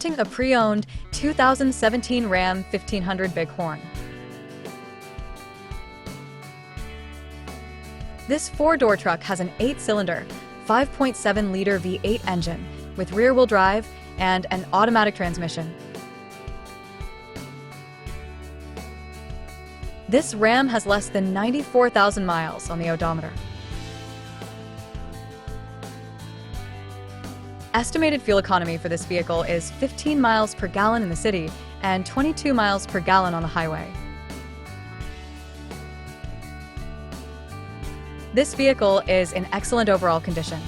A pre-owned 2017 Ram 1500 Bighorn. This four-door truck has an 8-cylinder, 5.7-liter V8 engine with rear-wheel drive and an automatic transmission. This Ram has less than 94,000 miles on the odometer. Estimated fuel economy for this vehicle is 15 miles per gallon in the city and 22 miles per gallon on the highway. This vehicle is in excellent overall condition.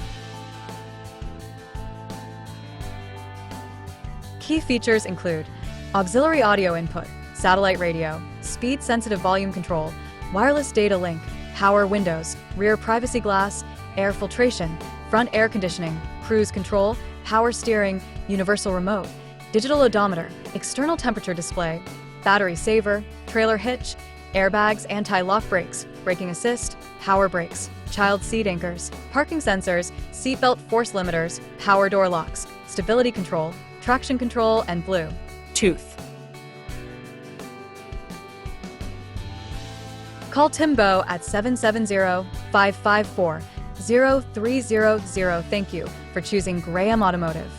Key features include auxiliary audio input, satellite radio, speed-sensitive volume control, wireless data link, power windows, rear privacy glass, air filtration, front air conditioning, cruise control, power steering, universal remote, digital odometer, external temperature display, battery saver, trailer hitch, airbags, anti-lock brakes, braking assist, power brakes, child seat anchors, parking sensors, seatbelt force limiters, power door locks, stability control, traction control, and Bluetooth. Call Tim Bowe at 770-554-0300. Thank you for choosing Graham Automotive.